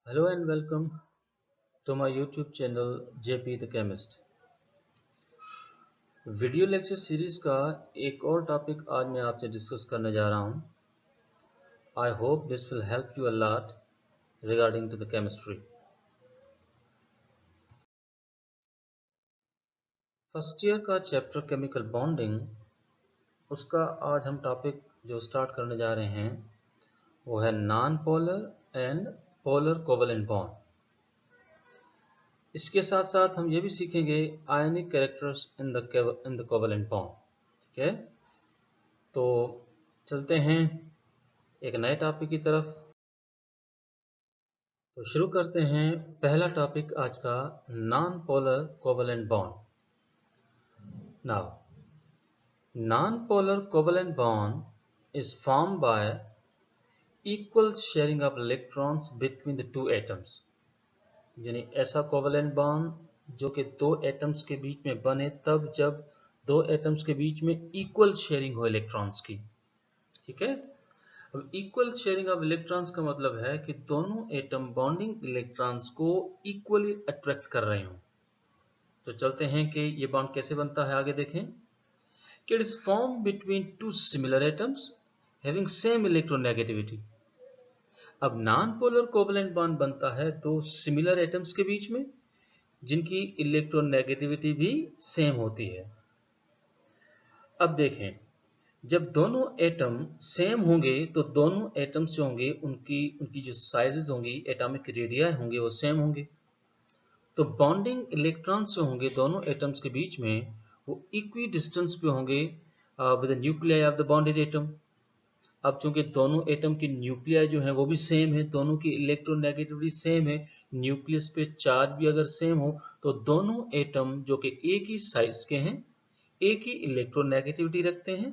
Hello and welcome to my YouTube channel JP the Chemist। Video lecture series का एक और topic आज मैं आपसे डिस्कस करने जा रहा हूं। I hope this will help you a lot regarding to the chemistry. First year का चैप्टर केमिकल बॉन्डिंग, उसका आज हम टॉपिक जो स्टार्ट करने जा रहे हैं वो है non polar and polar covalent bond. इसके साथ साथ हम ये भी सीखेंगे ionic characters in the covalent bond. ठीक है, तो चलते हैं एक नए टॉपिक की तरफ। तो शुरू करते हैं पहला टॉपिक आज का, non polar covalent bond. Now non polar covalent bond is formed y equal sharing of electrons between the two atoms. यानी ऐसा कोवेलेंट बॉन्ड जो कि दो एटम्स के बीच में बने तब जब दो एटम्स के बीच में इक्वल शेयरिंग हो इलेक्ट्रॉन्स की। ठीक है, अब इक्वल शेयरिंग ऑफ इलेक्ट्रॉन्स का मतलब है कि दोनों एटम बॉन्डिंग इलेक्ट्रॉन्स को इक्वली अट्रैक्ट कर रहे हों। तो चलते हैं कि ये बॉन्ड कैसे बनता है, आगे देखें कि it is form between two similar atoms having same electronegativity. अब नॉन पोलर कोवेलेंट बॉन्ड बनता है दो सिमिलर एटम्स के बीच में जिनकी इलेक्ट्रोनेगेटिविटी भी सेम होती है। अब देखें, जब दोनों एटम सेम होंगे तो दोनों एटम्स जो होंगे उनकी उनकी जो साइजेस होंगी, एटॉमिक रेडिया होंगे, वो सेम होंगे। तो बॉन्डिंग इलेक्ट्रॉन्स जो होंगे दोनों एटम्स के बीच में वो इक्वी डिस्टेंस पे होंगे with the nuclei of the bonded atom. अब चूंकि दोनों एटम की न्यूक्लियाई जो है वो भी सेम है, दोनों की इलेक्ट्रोनेगेटिविटी सेम है, न्यूक्लियस पे चार्ज भी अगर सेम हो तो दोनों एटम जो कि एक ही साइज के हैं, एक ही इलेक्ट्रोनेगेटिविटी रखते हैं,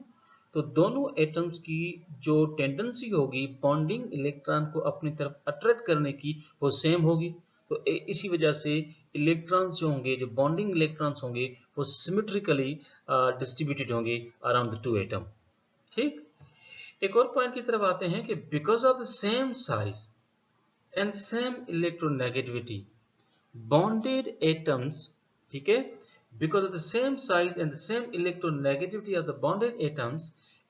तो दोनों एटम्स की जो टेंडेंसी होगी बॉन्डिंग इलेक्ट्रॉन को अपनी तरफ अट्रैक्ट करने की वो सेम होगी। तो इसी वजह से इलेक्ट्रॉन्स जो होंगे, जो बॉन्डिंग इलेक्ट्रॉन्स होंगे, वो सिमेट्रिकली डिस्ट्रीब्यूटेड होंगे अराउंड द टू एटम। ठीक, एक और पॉइंट की तरफ आते हैं कि because of the same size and same electronegativity bonded atoms, ठीक है, because of the same size and the same electronegativity of the bonded atoms,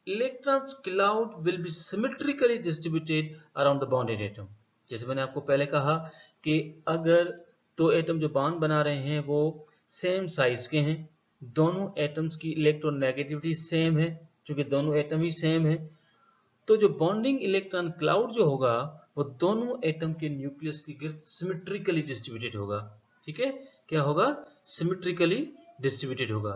electrons cloud will be symmetrically distributed around the bonded atom। जैसे मैंने आपको पहले कहा कि अगर दो एटम जो बॉन्ड बना रहे हैं वो सेम साइज के हैं, दोनों एटम्स की इलेक्ट्रोनेगेटिविटी सेम है, क्योंकि दोनों एटम ही सेम है, तो जो बॉन्डिंग इलेक्ट्रॉन क्लाउड जो होगा वो दोनों एटम के न्यूक्लियस के गिर्द सिमेट्रिकली डिस्ट्रीब्यूटेड होगा। ठीक है, क्या होगा? सिमेट्रिकली डिस्ट्रीब्यूटेड होगा।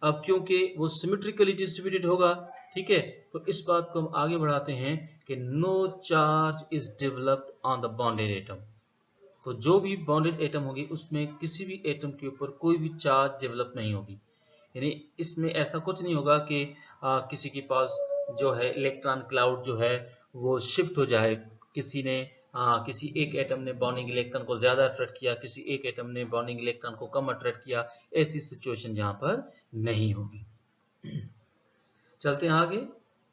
अब क्योंकि वो सिमेट्रिकली डिस्ट्रीब्यूटेड होगा, ठीक है, तो इस बात को हम आगे बढ़ाते हैं कि no charge is developed on the bonded atom. तो जो भी बॉन्डेड एटम होगी उसमें किसी भी एटम के ऊपर कोई भी चार्ज डेवलप नहीं होगी। यानी इसमें ऐसा कुछ नहीं होगा कि किसी के पास जो है इलेक्ट्रॉन क्लाउड जो है वो शिफ्ट हो जाए, किसी ने किसी एक एटम ने बॉन्डिंग इलेक्ट्रॉन को ज्यादा अट्रैक्ट किया, किसी एक एटम ने बॉन्डिंग इलेक्ट्रॉन को कम अट्रैक्ट किया, ऐसी सिचुएशन यहाँ पर नहीं होगी। चलते हैं आगे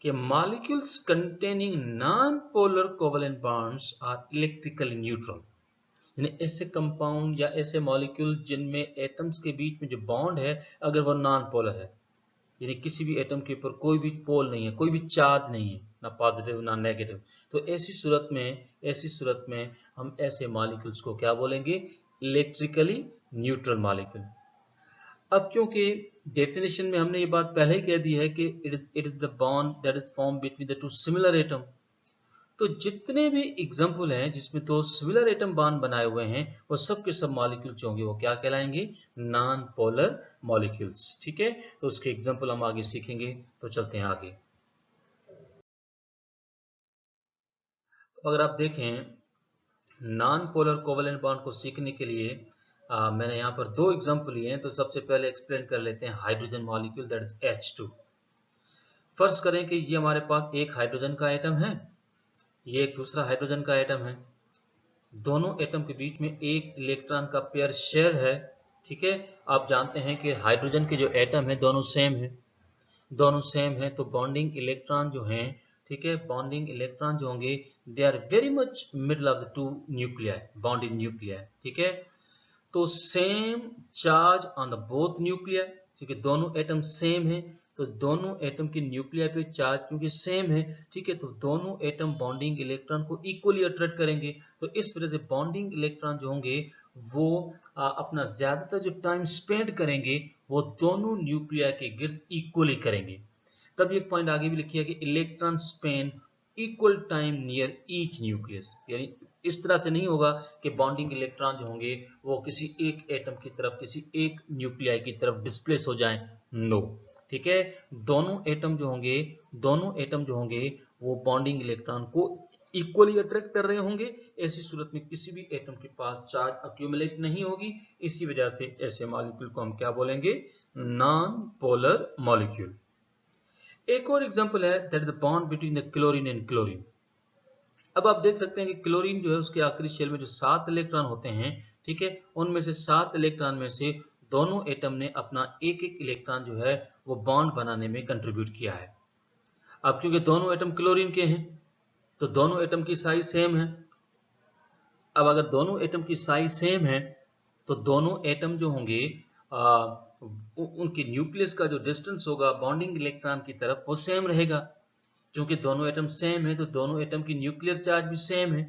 कि molecules containing non polar covalent bonds are electrically neutral. यानी ऐसे कंपाउंड या ऐसे मॉलिक्यूल जिनमें एटम्स के बीच में जो बॉन्ड है अगर वो नॉन पोलर है, यानी किसी भी एटम के ऊपर कोई भी पोल नहीं है, कोई भी चार्ज नहीं है, ना पॉजिटिव ना नेगेटिव, तो ऐसी सूरत में हम ऐसे मॉलिक्यूल्स को क्या बोलेंगे? Electrically neutral molecule. अब क्योंकि डेफिनेशन में हमने ये बात पहले ही कह दी है कि it is the bond that is form between the to similar atom, तो जितने भी एग्जाम्पल हैं जिसमें दो सिमिलर एटम बॉन्ड बनाए हुए हैं वो सब के सब मॉलिक्यूल जो होंगे वो क्या कहलाएंगे? Non polar molecules. ठीक है, तो उसके एग्जाम्पल हम आगे सीखेंगे। तो चलते हैं आगे। अगर आप देखें नॉन पोलर कोवेलेंट बॉन्ड को सीखने के लिए मैंने यहाँ पर दो एग्जाम्पल लिए हैं। तो सबसे पहले एक्सप्लेन कर लेते हैं hydrogen molecule, that is H2। फर्ज करें कि ये हमारे पास एक हाइड्रोजन का एटम है, ये एक दूसरा हाइड्रोजन का एटम है, दोनों एटम के बीच में एक इलेक्ट्रॉन का पेयर शेयर है। ठीक है, आप जानते हैं कि हाइड्रोजन के जो एटम है दोनों सेम है, तो बॉन्डिंग इलेक्ट्रॉन जो हैं ठीक है, बॉन्डिंग इलेक्ट्रॉन जो होंगे they are very much middle of the two nuclei, bonding nuclei, ठीक है। तो same charge on the both nuclear, क्योंकि दोनों एटम सेम है तो दोनों एटम के न्यूक्लियर पे चार्ज क्योंकि सेम है, ठीक है, तो दोनों एटम बॉन्डिंग इलेक्ट्रॉन को इक्वली अट्रैक्ट करेंगे। तो इस वजह से बॉन्डिंग इलेक्ट्रॉन जो होंगे वो अपना ज्यादातर जो टाइम स्पेंड करेंगे वो दोनों न्यूक्लियर के गिर्द इक्वली करेंगे। तब एक पॉइंट आगे भी लिखिए कि electron spend equal time near each nucleus, यानी इस तरह से नहीं होगा कि बॉन्डिंग इलेक्ट्रॉन जो होंगे वो किसी एक एटम की तरफ, किसी एक न्यूक्लियाई की तरफ डिस्प्लेस हो जाएं, नो, ठीक है। दोनों एटम जो होंगे, दोनों एटम जो होंगे वो बॉन्डिंग इलेक्ट्रॉन को इक्वली अट्रैक्ट कर रहे होंगे। ऐसी सूरत में किसी भी एटम के पास चार्ज अक्यूमुलेट नहीं होगी। इसी वजह से ऐसे मॉलिक्यूल को हम क्या बोलेंगे, नॉन पोलर मॉलिक्यूल। एक और एग्जांपल है that the bond between the chlorine and chlorine. अब आप देख सकते हैं कि क्लोरीन जो है उसके आखिरी शेल में जो 7 इलेक्ट्रॉन होते हैं, ठीक है, उनमें से 7 इलेक्ट्रॉन में से दोनों एटम ने अपना एक एक इलेक्ट्रॉन जो है वो बॉन्ड बनाने में कंट्रीब्यूट किया है। अब क्योंकि दोनों एटम क्लोरीन के हैं तो दोनों एटम की साइज सेम है। अब अगर दोनों एटम की साइज सेम है तो दोनों एटम जो होंगे उनके न्यूक्लियस का जो डिस्टेंस होगा बॉन्डिंग इलेक्ट्रॉन की तरफ वो सेम रहेगा। क्योंकि दोनों एटम सेम है तो दोनों एटम की न्यूक्लियर चार्ज भी सेम है,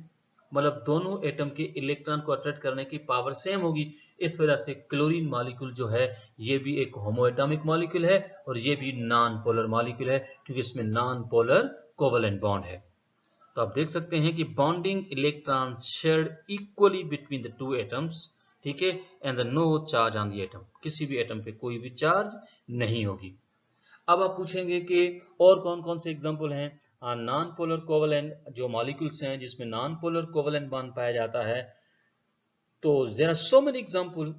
मतलब दोनों एटम के इलेक्ट्रॉन को अट्रैक्ट करने की पावर सेम होगी। इस वजह से क्लोरीन मॉलिक्यूल जो है ये भी एक होमोएटॉमिक मॉलिक्यूल है और ये भी नॉन पोलर मॉलिक्यूल है क्योंकि इसमें नॉन पोलर कोवेलेंट बॉन्ड है। तो आप देख सकते हैं कि bonding electrons shared equally between the two atoms, ठीक है, and no charge on the atom, किसी भी एटम पे कोई भी चार्ज नहीं होगी। अब आप पूछेंगे कि और कौन कौन से एग्जांपल हैं नॉन पोलर कोवेलेंट जो मॉलिक्यूल्स हैं जिसमें नॉन पोलर कोवेलेंट बॉन्ड पाया जाता है। तो there are so many example,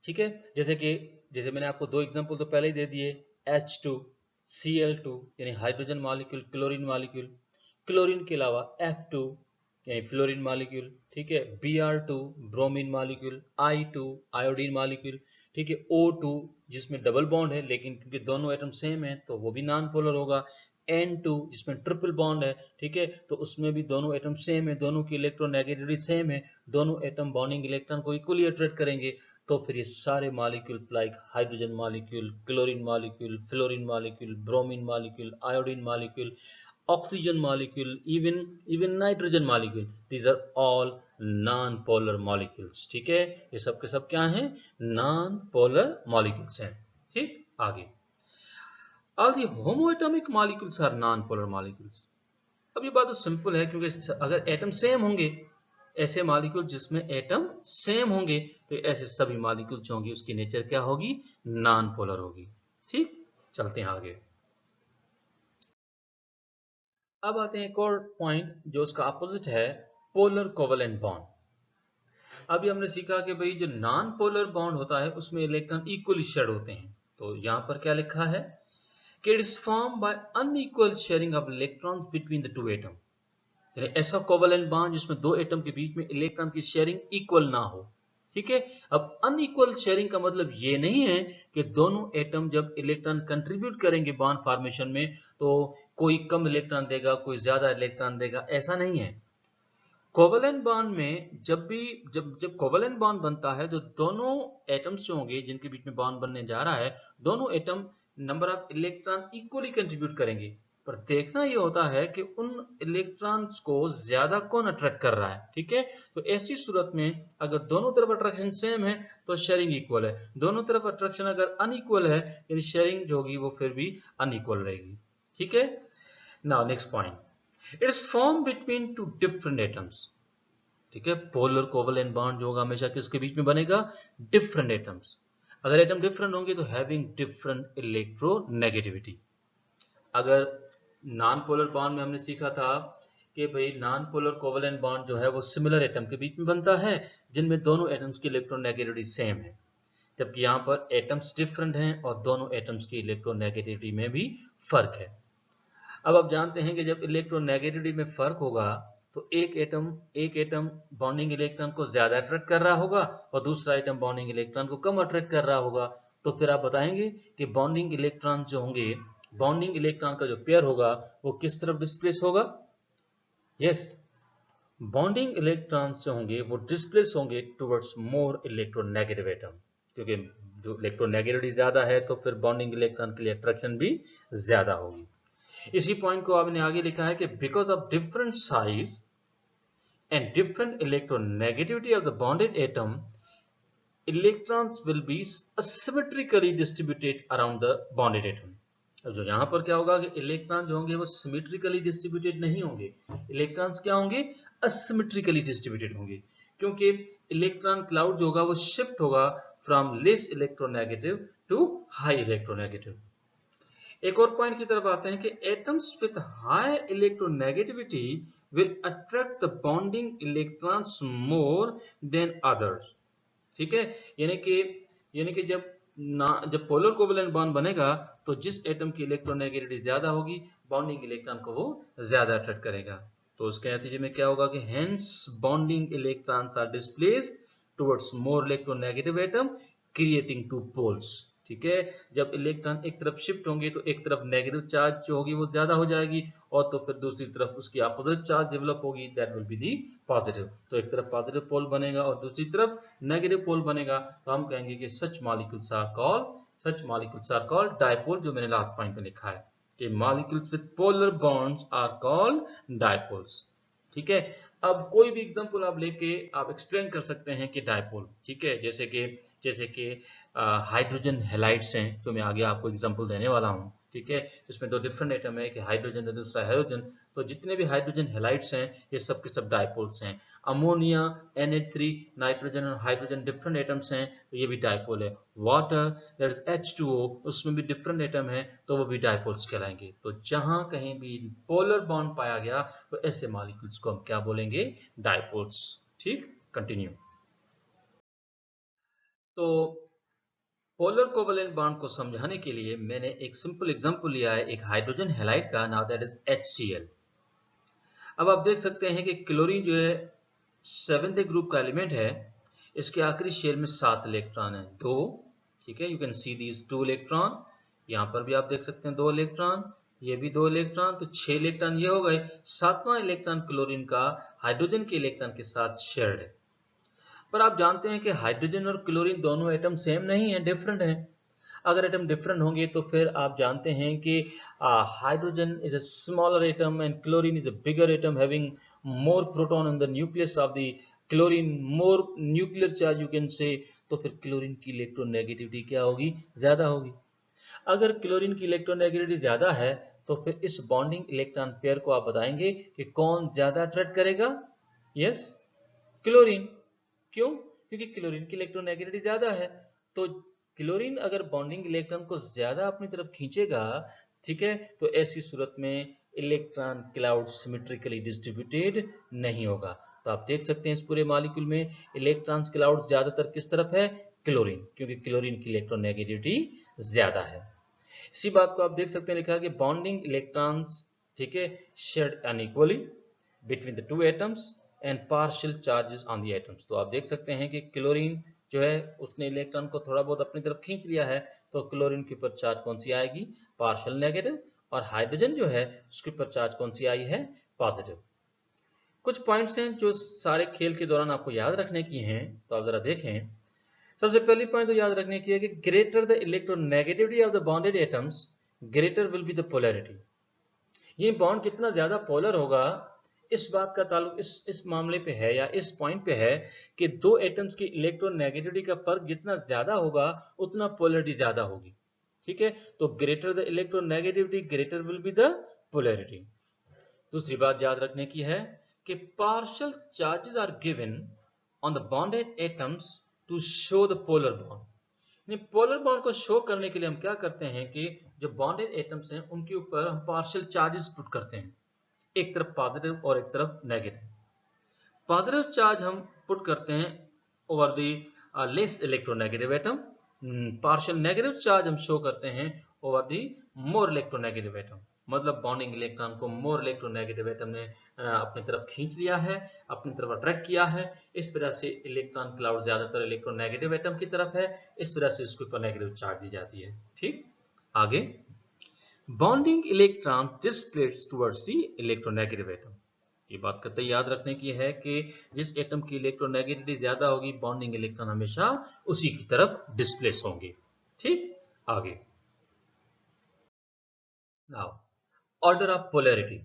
ठीक है, जैसे मैंने आपको दो एग्जांपल तो पहले ही दे दिए, H2Cl2 यानी hydrogen molecule chlorine molecule, chlorine के अलावा F2 यानी फ्लोरीन मॉलिक्यूल, ठीक है, Br2 bromine molecule, I2 iodine molecule, ठीक है, O2 जिसमें डबल बॉन्ड है लेकिन क्योंकि दोनों एटम सेम है तो वो भी नॉन पोलर होगा, N2 जिसमें ट्रिपल बॉन्ड है, ठीक है, तो उसमें भी दोनों एटम सेम है, दोनों की इलेक्ट्रोनेगेटिविटी सेम है, दोनों एटम बॉन्डिंग इलेक्ट्रॉन को इक्वली अट्रैक्ट करेंगे। तो फिर ये सारे molecule like hydrogen molecule, chlorine molecule, fluorine molecule, bromine molecule, iodine molecule, oxygen molecule, even nitrogen molecule, these are all non polar molecules, ठीक है, ये सब के सब क्या हैं, non polar molecules हैं। ठीक, आगे all the homoatomic molecules are non polar molecules। अब ये बात तो सिंपल है क्योंकि अगर एटम सेम होंगे, ऐसे मॉलिक्यूल जिसमें एटम सेम होंगे तो ऐसे सभी मॉलिक्यूल जो होंगी उसकी नेचर क्या होगी, नॉन पोलर होगी। ठीक, चलते हैं आगे। अब आते हैं एक और पॉइंट जो उसका अपोजिट है, पोलर कोवेलेंट बॉन्ड। अभी हमने सीखा कि भाई जो नॉन पोलर बॉन्ड होता है उसमें इलेक्ट्रॉन इक्वली शेयर्ड होते हैं। तो यहां पर क्या लिखा है कि it is form by unequal sharing of electrons between the to atom, यानी ऐसा कोवेलेंट बॉन्ड जिसमें दो एटम के बीच में इलेक्ट्रॉन की शेयरिंग इक्वल ना हो। ठीक है, अब अनइक्वल शेयरिंग का मतलब ये नहीं है कि दोनों एटम जब इलेक्ट्रॉन कंट्रीब्यूट करेंगे बॉन्ड फॉर्मेशन में तो कोई कम इलेक्ट्रॉन देगा कोई ज्यादा इलेक्ट्रॉन देगा, ऐसा नहीं है। कोवेलेंट बॉन्ड में जब कोवेलेंट बॉन्ड बनता है तो दोनों एटम्स जो होंगे जिनके बीच में बॉन्ड बनने जा रहा है, दोनों atom number of electron equally contribute करेंगे, पर देखना ये होता है कि उन इलेक्ट्रॉन्स को ज्यादा कौन अट्रैक्ट कर रहा है। ठीक है, तो ऐसी सूरत में अगर दोनों तरफ अट्रैक्शन सेम है तो शेयरिंग इक्वल है, दोनों तरफ अट्रैक्शन अगर अनइक्वल है यानी शेयरिंग जो होगी वो फिर भी अनइक्वल रहेगी। ठीक है, now next point, it is form between two different atoms. ठीक है, पोलर कोवेलेंट बॉन्ड जो होगा हमेशा किसके बीच में बनेगा, डिफरेंट एटम्स। अगर एटम डिफरेंट होंगे तो हैविंग डिफरेंट इलेक्ट्रोनेगेटिविटी। अगर नॉन पोलर बॉन्ड में हमने सीखा था कि भाई नॉन पोलर कोवेलेंट बॉन्ड जो है वो सिमिलर एटम के बीच में बनता है जिनमें दोनों एटम्स की इलेक्ट्रोनेगेटिविटी सेम है, जबकि यहाँ पर एटम्स डिफरेंट हैं और दोनों एटम्स की इलेक्ट्रोनेगेटिविटी में भी फर्क है। अब आप जानते हैं कि जब इलेक्ट्रोनेगेटिविटी में फर्क होगा तो एक एटम बॉन्डिंग इलेक्ट्रॉन को ज्यादा अट्रैक्ट कर रहा होगा और दूसरा एटम बॉन्डिंग इलेक्ट्रॉन को कम अट्रैक्ट कर रहा होगा। तो फिर आप बताएंगे कि बॉन्डिंग इलेक्ट्रॉन जो होंगे बॉन्डिंग इलेक्ट्रॉन का जो पेयर होगा वो किस तरफ डिस्प्लेस होगा? यस, बॉन्डिंग इलेक्ट्रॉन्स जो होंगे वो डिस्प्लेस होंगे टुवर्ड्स मोर इलेक्ट्रोनेगेटिव एटम, क्योंकि जो इलेक्ट्रोनेगेटिविटी ज्यादा है तो फिर बॉन्डिंग इलेक्ट्रॉन के लिए अट्रैक्शन भी ज्यादा होगी। इसी पॉइंट को आपने आगे लिखा है कि because of different size and different electronegativity of the bonded atom, electrons will be asymmetrically distributed around the bonded atom। अब जो यहाँ पर क्या होगा कि इलेक्ट्रॉन जो होंगे वो सिमेट्रिकली डिस्ट्रीब्यूटेड नहीं होंगे, इलेक्ट्रॉन्स क्या होंगे? असिमेट्रिकली डिस्ट्रीब्यूटेड होंगे, क्योंकि इलेक्ट्रॉन क्लाउड जो होगा वो शिफ्ट होगा from less electronegative to high electronegative. एक और पॉइंट की तरफ आते हैं कि atoms with high electronegativity will attract the bonding electrons more than others. ठीक है, यानी कि जब पोलर कोवेलेंट बॉन्ड बनेगा तो जिस एटम की इलेक्ट्रोनेगेटिविटी ज्यादा होगी बॉन्डिंग इलेक्ट्रॉन को वो ज्यादा अट्रैक्ट करेगा। तो उसके नतीजे में क्या होगा कि hence bonding electrons are displaced towards more electronegative atom creating two poles. ठीक है, जब इलेक्ट्रॉन एक तरफ शिफ्ट होंगे तो एक तरफ नेगेटिव चार्ज जो होगी वो ज्यादा हो जाएगी और तो फिर दूसरी तरफ उसकी अपोजिट चार्ज डेवलप होगी, that will be the positive. तो एक तरफ पॉजिटिव पोल बनेगा और दूसरी तरफ नेगेटिव पोल बनेगा, तो हम कहेंगे कि such molecules are called dipole, जो मैंने लास्ट पॉइंट में लिखा है कि molecules with polar bonds are called dipoles. ठीक है, अब कोई भी एग्जांपल आप लेके आप एक्सप्लेन कर सकते हैं कि डायपोल। ठीक है, जैसे कि हाइड्रोजन हैलाइड्स हैं, जो मैं आगे आपको एग्जांपल देने वाला हूं। ठीक है, इसमें दो डिफरेंट एटम है कि हाइड्रोजन और दूसरा हाइड्रोजन, तो जितने भी हाइड्रोजन हैलाइड्स हैं ये सब के सब डायपोल्स हैं। अमोनिया, Na3, नाइट्रोजन और हाइड्रोजन डिफरेंट एटम्स हैं, तो ये भी डायपोल है। वाटर दैट इज H2O, उसमें भी डिफरेंट एटम है, तो वो भी डायपोल्स कहलाएंगे। तो जहां कहीं भी पोलर बॉन्ड पाया गया तो ऐसे मॉलिक्यूल्स को हम क्या बोलेंगे? डायपोल्स। ठीक, कंटिन्यू। तो पोलर कोवेलेंट बॉन्ड को समझाने के लिए मैंने एक सिंपल एग्जांपल लिया है एक हाइड्रोजन हैलाइड का, नाउ दैट इज HCl। अब आप देख सकते हैं कि क्लोरीन जो है 7th ग्रुप का एलिमेंट है, इसके आखिरी शेल में 7 इलेक्ट्रॉन है, 2। ठीक है, you can see these 2 electron, यहाँ पर भी आप देख सकते हैं 2 इलेक्ट्रॉन, ये भी 2 इलेक्ट्रॉन, तो 6 इलेक्ट्रॉन ये हो गए। 7वां इलेक्ट्रॉन क्लोरीन का हाइड्रोजन के इलेक्ट्रॉन के साथ शेयर्ड है। पर आप जानते हैं कि हाइड्रोजन और क्लोरीन दोनों एटम सेम नहीं है, डिफरेंट है। अगर एटम डिफरेंट होंगे तो फिर आप जानते हैं कि hydrogen is a smaller atom and chlorine is a bigger atom having more proton in the nucleus of the chlorine, more nuclear charge you can say. तो फिर क्लोरीन की इलेक्ट्रोनेगेटिविटी क्या होगी? ज्यादा होगी। अगर क्लोरीन की इलेक्ट्रोनेगेटिविटी ज्यादा है तो फिर इस बॉन्डिंग इलेक्ट्रॉन पेयर को आप बताएंगे कि कौन ज्यादा अट्रैक्ट करेगा? Yes, chlorine. क्यों? क्योंकि क्लोरीन की इलेक्ट्रोनेगेटिविटी ज्यादा है। तो क्लोरीन अगर बॉन्डिंग इलेक्ट्रॉन को ज्यादा अपनी तरफ खींचेगा, ठीक है, तो ऐसी सूरत में इलेक्ट्रॉन क्लाउड सिमेट्रिकली डिस्ट्रीब्यूटेड नहीं होगा। तो आप देख सकते हैं इस पूरे मॉलिक्यूल में इलेक्ट्रॉन्स क्लाउड ज्यादातर किस तरफ है? क्लोरीन, क्योंकि क्लोरीन की इलेक्ट्रोनेगेटिविटी ज्यादा है। इसी बात को आप देख सकते हैं लिखा है कि बॉन्डिंग इलेक्ट्रॉन्स, ठीक है, shared unequally between the two atoms and partial charges on the atoms. तो आप देख सकते हैं कि क्लोरीन जो है उसने इलेक्ट्रॉन को थोड़ा बहुत अपनी तरफ खींच लिया है, तो क्लोरीन के ऊपर चार्ज कौन सी आएगी? Partial negative. और हाइड्रोजन जो है उसके ऊपर चार्ज कौन सी आई है? पॉजिटिव। कुछ पॉइंट्स हैं जो सारे खेल के दौरान आपको याद रखने की हैं, तो आप जरा देखें। सबसे पहली पॉइंट तो याद रखने की है कि greater the electronegativity of the bonded atoms, greater will be the polarity. ये बॉन्ड कितना ज्यादा पोलर होगा, इस बात का ताल्लुक इस मामले पे है या इस पॉइंट पे है कि दो एटम्स की इलेक्ट्रोनेगेटिविटी का फर्क जितना ज्यादा होगा उतना पोलैरिटी ज्यादा होगी। ठीक है, तो greater the electronegativity greater will be the polarity. दूसरी बात याद रखने की है कि partial charges are given on the bonded atoms to show the polar bond. Polar bond को शो करने के लिए हम क्या करते हैं कि जो बॉन्डेड एटम्स हैं उनके ऊपर हम पार्शियल चार्जेस पुट करते हैं, एक तरफ पॉजिटिव और एक तरफ नेगेटिव। पॉजिटिव चार्ज हम पुट करते हैं over the less electronegative atom, partial negative charge हम शो करते हैं over the more electronegative atom. मतलब बॉन्डिंग इलेक्ट्रॉन को मोर इलेक्ट्रोनेगेटिव एटम ने अपनी तरफ खींच लिया है, अपनी तरफ अट्रैक्ट किया है। इस वजह से इलेक्ट्रॉन क्लाउड ज्यादातर इलेक्ट्रोनेगेटिव एटम की तरफ है, इस वजह से उसके ऊपर नेगेटिव चार्ज दी जाती है। ठीक, आगे bonding electron displace towards the electronegative atom. ये बात कतई याद रखने की है कि जिस एटम की इलेक्ट्रोनेगेटिविटी ज्यादा होगी बॉन्डिंग इलेक्ट्रॉन हमेशा उसी की तरफ डिस्प्लेस होंगे। ठीक, आगे नाउ ऑर्डर ऑफ पोलैरिटी।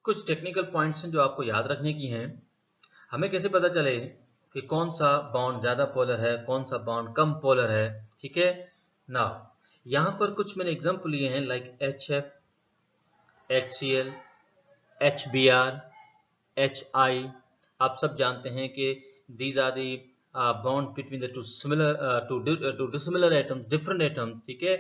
कुछ टेक्निकल पॉइंट्स हैं जो आपको याद रखने की हैं। हमें कैसे पता चले कि कौन सा बॉन्ड ज्यादा पोलर है, कौन सा बॉन्ड कम पोलर है। ठीक है, नाउ यहां पर कुछ मैंने एग्जांपल लिए हैं like HF, HCl, HBr, HI। आप सब जानते हैं कि these are the bond between the two similar two dissimilar atoms, different atoms। ठीक है,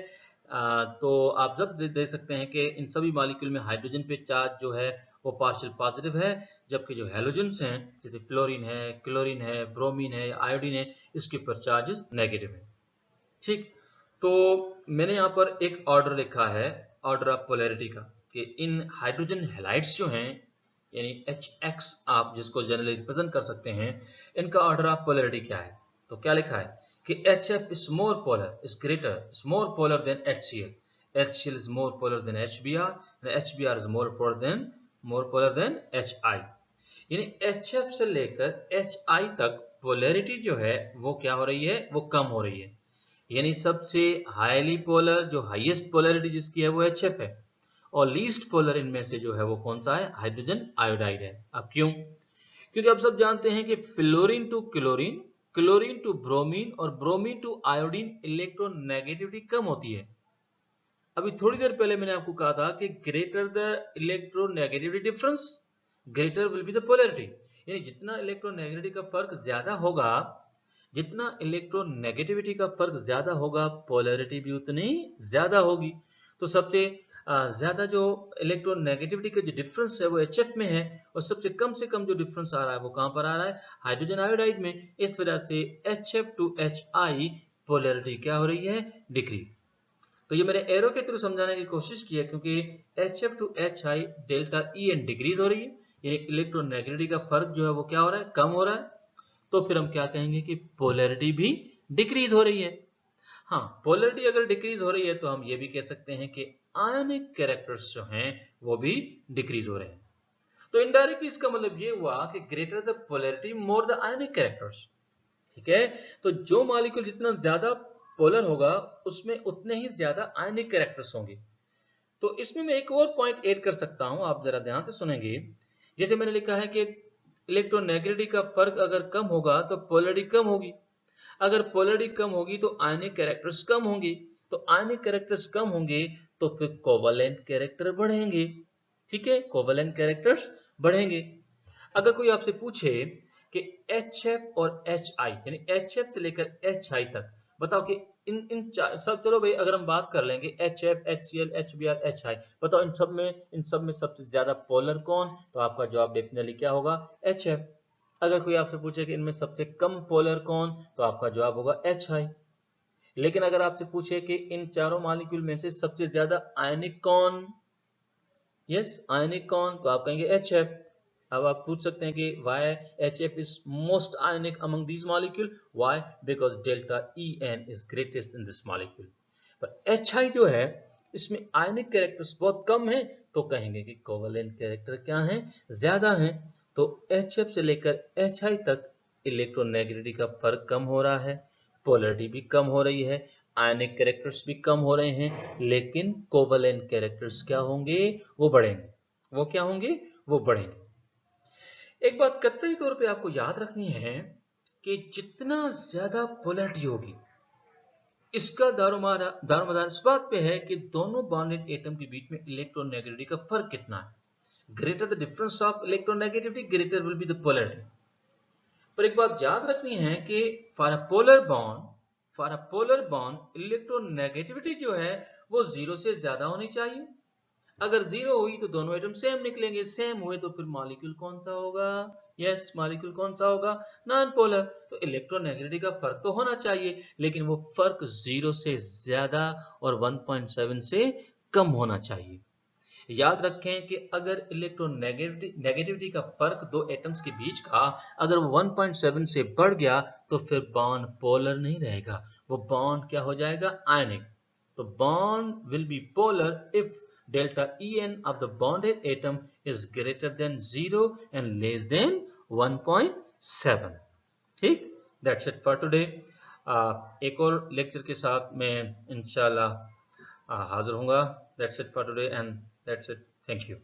तो आप जब दे सकते हैं कि इन सभी मॉलिक्यूल में हाइड्रोजन पे चार्ज जो है वो पार्शियल पॉजिटिव है, जबकि जो हैलोजेंस हैं जैसे फ्लोरीन है, क्लोरीन है, ब्रोमीन है, आयोडीन है, इसके ऊपर चार्जेस नेगेटिव है। ठीक, तो मैंने यहाँ पर एक ऑर्डर लिखा है, ऑर्डर ऑफ पोलैरिटी का, कि इन हाइड्रोजन हैलाइड्स जो हैं यानी HX आप जिसको जनरली रिप्रेजेंट कर सकते हैं, इनका ऑर्डर ऑफ पोलैरिटी क्या है। तो क्या लिखा है कि HF is more polar, is greater, is more polar than HCl, HCl is more polar than HBr, and HBr is more polar than HI। यानी HF से लेकर HI तक पोलैरिटी जो है वो क्या हो रही है, वो कम हो रही है। यानी सबसे हाईली पोलर जो हाईएस्ट पोलैरिटी जिसकी है वो HF है, और लीस्ट पोलर इनमें से जो है वो कौन सा है, हाइड्रोजन आयोडाइड है। अब क्यों? क्योंकि आप सब जानते हैं कि fluorine to chlorine, chlorine to bromine और ब्रोमीन टू आयोडीन इलेक्ट्रोनेगेटिविटी कम होती है। अभी थोड़ी देर पहले मैंने आपको कहा था कि greater the electronegativity difference greater will be the polarity. यानी जितना इलेक्ट्रोनेगेटिविटी का फर्क ज्यादा होगा, जितना इलेक्ट्रोनेगेटिविटी का फर्क ज्यादा होगा, पोलैरिटी भी उतनी ज्यादा होगी। तो सबसे ज्यादा जो इलेक्ट्रोनेगेटिविटी का जो डिफरेंस है वो HF में है, और सबसे कम जो डिफरेंस आ रहा है वो कहां पर आ रहा है, हाइड्रोजन आयोडाइड में। इस वजह से HF टू HI पोलैरिटी क्या हो रही है, डिक्रीज। तो ये मैंने एरो के थ्रू समझाने की कोशिश की है, क्योंकि HF to HI delta EN decrease हो रही है, यानी इलेक्ट्रोनेगेटिविटी का फर्क जो है वो क्या हो रहा है, कम हो रहा है। तो फिर हम क्या कहेंगे कि पोलैरिटी भी डिक्रीज हो रही है। हाँ, पोलैरिटी अगर डिक्रीज हो रही है तो हम ये भी कह सकते हैं कि आयनिक कैरेक्टर्स जो हैं वो भी डिक्रीज हो रहे हैं। तो इनडायरेक्टली इसका मतलब ये हुआ कि greater the polarity more the ionic characters. ठीक है, तो जो मॉलिक्यूल जितना ज्यादा पोलर होगा उसमें उतने ही ज्यादा आयनिक कैरेक्टर्स होंगे। तो इसमें मैं एक और पॉइंट ऐड कर सकता हूं, आप जरा ध्यान से सुनेंगे। जैसे मैंने लिखा है कि इलेक्ट्रोनेगेटिविटी का फर्क अगर कम होगा तो पोलैरिटी कम होगी, अगर पोलैरिटी कम होगी तो आयनिक कैरेक्टर्स कम होंगे, तो आयनिक कैरेक्टर्स कम होंगे तो फिर कोवैलेंट कैरेक्टर बढ़ेंगे। ठीक है, कोवैलेंट कैरेक्टर्स बढ़ेंगे। अगर कोई आपसे पूछे कि HF और HI यानी HF से लेकर HI तक बताओ कि इन सब, चलो भाई अगर हम बात कर लेंगे HF, HCl, HBr, HI, बताओ इन सब में सबसे ज्यादा पोलर कौन, तो आपका जवाब डेफिनेटली क्या होगा, HF। अगर कोई आपसे पूछे कि इनमें सबसे कम पोलर कौन, तो आपका जवाब होगा HI। लेकिन अगर आपसे पूछे कि इन चारों मॉलिक्यूल में से सबसे ज्यादा आयनिक कौन, यस आयनिक कौन, तो आप कहेंगे HF। अब आप पूछ सकते हैं कि why HF is most ionic among these molecule, why, because delta En is greatest in this molecule। पर HI जो है इसमें आयनिक कैरेक्टर्स बहुत कम है, तो कहेंगे कि कोवैलेंट कैरेक्टर क्या है, ज्यादा है। तो HF से लेकर HI तक इलेक्ट्रोनेगेटिविटी का फर्क कम हो रहा है, पोलैरिटी भी कम हो रही है, आयनिक कैरेक्टर्स भी कम हो रहे हैं, लेकिन कोवैलेंट कैरेक्टर्स क्या होंगे, वो बढ़ेंगे। वो क्या होंगे, वो बढ़ेंगे। एक बात कतई तौर पे आपको याद रखनी है कि जितना ज्यादा पोलैरिटी होगी इसका दारोमदार इस बात पे है कि दोनों बॉन्डेड एटम के बीच में इलेक्ट्रोनेगेटिविटी का फर्क कितना है। Greater the difference of electronegativity greater will be the polarity. पर एक बात याद रखनी है कि for a polar bond electronegativity जो है वो 0 से ज्यादा होनी चाहिए। अगर 0 हुई तो दोनों एटम सेम निकलेंगे, सेम हुए तो फिर मॉलिक्यूल कौन सा होगा, यस मॉलिक्यूल कौन सा होगा, नॉन पोलर। तो इलेक्ट्रोनेगेटिविटी का फर्क तो होना चाहिए, लेकिन वो फर्क 0 से ज्यादा और 1.7 से कम होना चाहिए। याद रखें कि अगर इलेक्ट्रोनेगेटिविटी का फर्क दो एटम्स के बीच का अगर वो 1.7 से बढ़ गया तो फिर बॉन्ड पोलर नहीं रहेगा, वो बॉन्ड क्या हो जाएगा, आयनिक। तो bond will be polar if delta En of the bonded atom is greater than 0 and less than 1.7. ठीक, that's it for today. एक और लेक्चर के साथ मैं इंशाल्लाह हाजिर होऊंगा. That's it for today and that's it. Thank you.